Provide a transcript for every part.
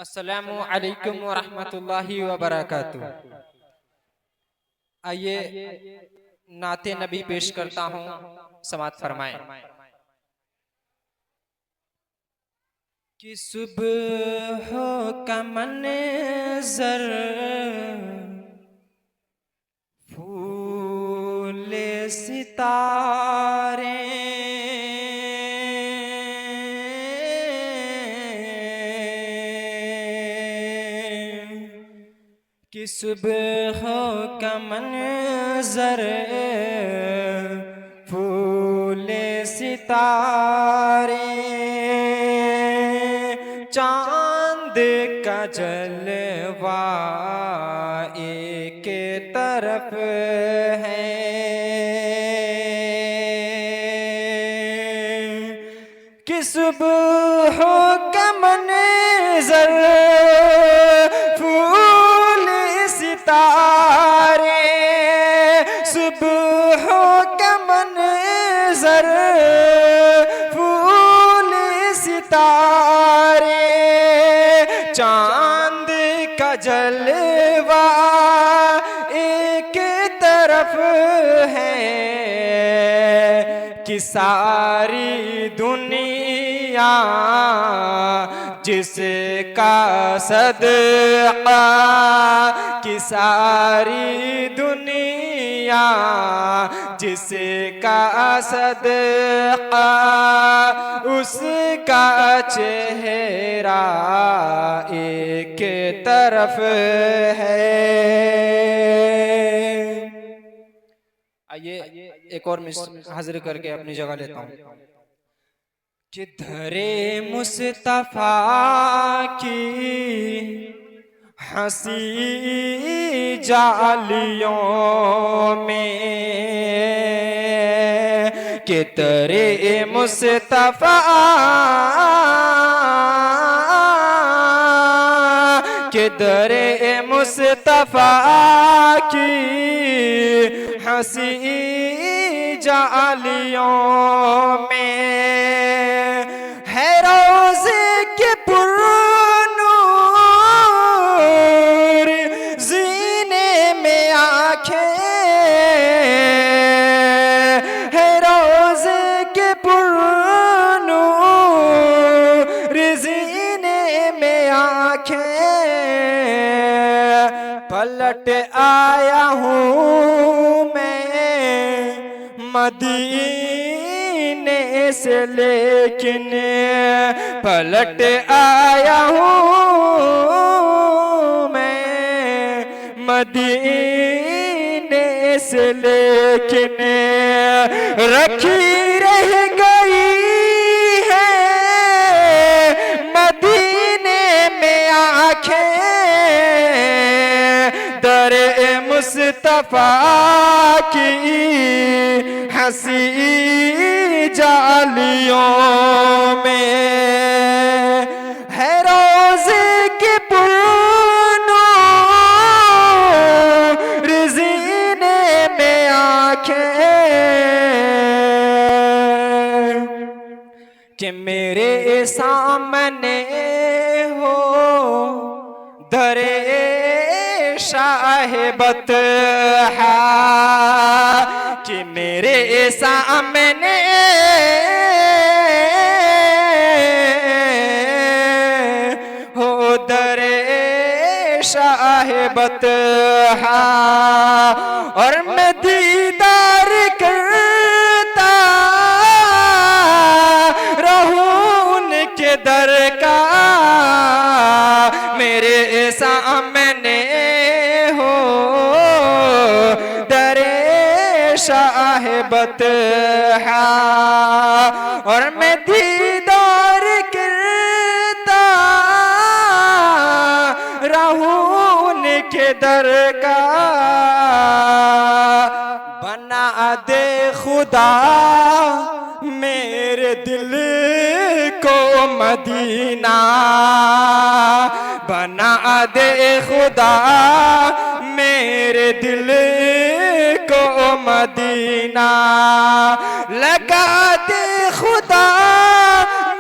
अस्सलामु अलैकुम व रहमतुल्लाहि व बरकातुहू। आइए नाते नबी पेश करता हूँ, समात फरमाएं। कि सुबह का मंज़र फूल सितारे कि सुबह का मंज़र फूल सितारे चांद का जलवा एक तरफ है कि सुबह का मंज़र फूल सितारे सुबह का मंज़र फूल सितारे चांद का जलवा एक तरफ है कि सारी दुनिया जिसका सदका कि सारी दुनिया जिसका सदका उसका चेहरा एक तरफ है। आइए एक और मिसर हाजिर करके अपनी जगह लेता हूँ। कि धरे मुस्तफा की हंसी जालियों में कि तेरे मुस्तफा कि दरे मुस्तफा की हंसी जालियों में है रोज़े के पुरनूर जीने में आँखें है रोज़े के पुरनूर जीने में आँखें पलट आया हूँ मैं मदीने से लेकिन पलट आया हूँ मैं मदीने से लेकिन रखी रह गई है मदीने में आँखें दरे मुस्तफा की हंसी जालियों में है रोज़े के पुरनूर जीने में आँखें कि मेरे सामने हो दरे शाहिबत है कि मेरे सामने हो दरे शाहिबत है और मैं दीदार करता रहूं उनके दर का मेरे सामने हो दरे शाहिबत है और मैं दीदार करता रहूं उनके दर का बना दे खुदा मेरे दिल को मदीना बना दे खुदा मेरे दिल को मदीना लगा दे खुदा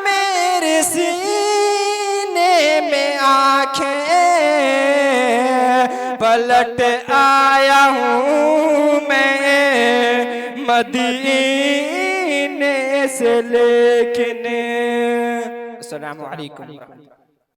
मेरे सीने में आ आंखें पलट आया हूँ मैं मदीने से, लेकिन अस्सलामु अलैकुम।